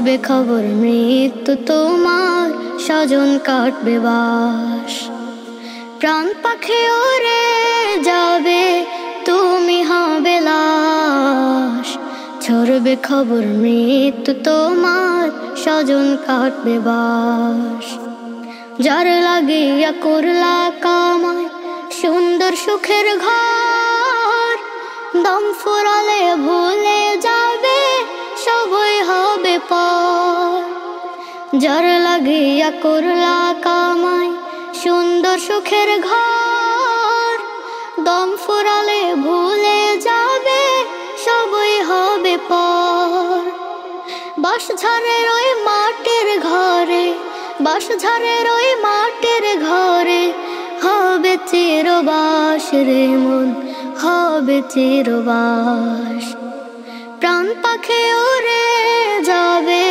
ছড়বে খবর মৃত্যু তোমার, স্বজন কাটবে বাস। প্রাণ পাখি ওরে যাবে, তুমি হবে লাশ। ছড়বে খবর মৃত্যু তোমার, স্বজন কাটবে বাস। যার লাগিয়া করলা কামাই সুন্দর সুখের ঘর, দম ফুরালে ভুলে যাবে, সবই হবে পর। যার লাগিয়া করলা কামাই সুন্দর সুখের ঘর, দম ফুরালে ভুলে যাবে, সবই হবে পর। বাঁশঝাড়ের ওই মাটির ঘরে, বাঁশঝাড়ের ওই মাটির ঘরে হবে চিরবাস রে মন, হবে চিরবাস। প্রাণ পাখি উড়ে যাবে,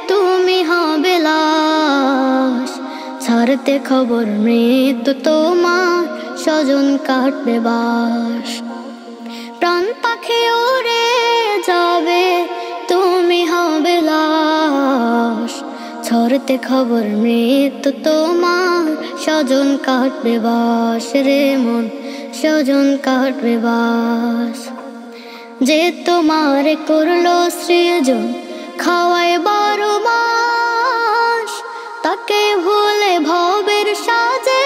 তুমি হবে লাশ। ছাড়তে খবর মৃত্যু তোমার, স্বজন কাটবে বাস। প্রাণ পাখি উড়ে যাবে, তুমি হবে লাশ। ছড়তে খবর মৃত্যু তোমার, স্বজন কাটবে বাস রে মন, স্বজন কাটবে বাস। যে তোমার করলো সৃজন, খাওয়ায় 12 মাস, তাকে ভুলে ভবের সাজে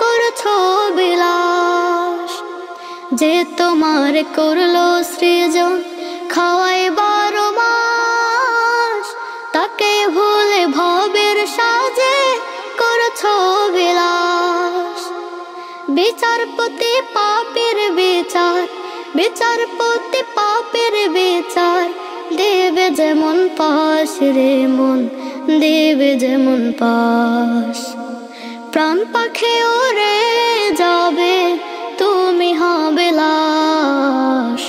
করছো বিলাস। যে তোমার করলো সৃজন, খাওয়ায় 12 মাস, তাকে ভুলে ভবের সাজে করছো বিলাস। বিচারপতি পাপের বিচার, বিচারপতি পাপের বিচার, দেবে যেমন পাশ রে মন, দেবে যেমন পাশ। প্রাণ পাখি উড়ে যাবে, তুমি হবে লাশ।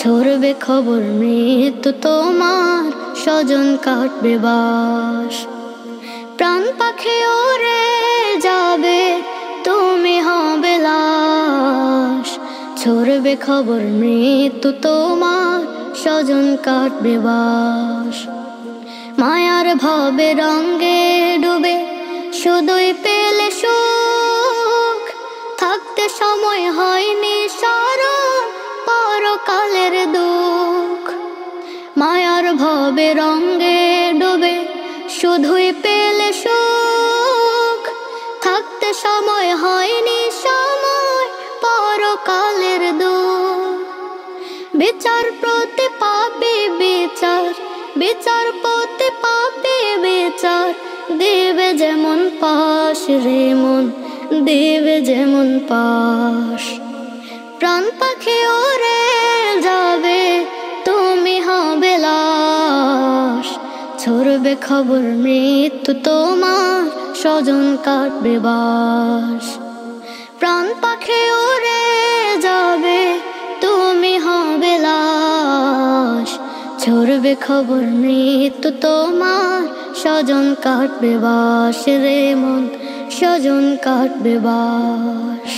ছড়বে খবর মৃত্যু তোমার, স্বজন কাটবে বাস। প্রাণ পাখি উড়ে যাবে, তুমি হবে লাশ। ছড়বে খবর মৃত্যু তোমার, স্বজন কাটবে বাস। মায়ার ভবে রঙ্গে ডুবে শুধুই পেলে সুখ, থাকতে সময় হয়নি স্মরণ পরকালের দুঃখ। মায়ার ভবে রঙ্গে ডুবে শুধুই পেলে সুখ, থাকতে সময় হয়নি সময় পরকালের দুঃখ। বিচারপতি পাপী বিচার, বিচারপতি পাপী বিচার, দেবে যেমন পাশ রে মন, দেবে যেমন পাশ। প্রাণ পাখি উড়ে যাবে, তুমি হবে লাশ। ছড়বে খবর মৃত্যু তোমার, স্বজন কাটবে বাস। প্রাণ পাখি উড়ে যাবে, তুমি হবে লাশ। ছড়বে খবর মৃত্যু তোমার, স্বজন কাটবে বাস রে মন, স্বজন কাটবে বাস।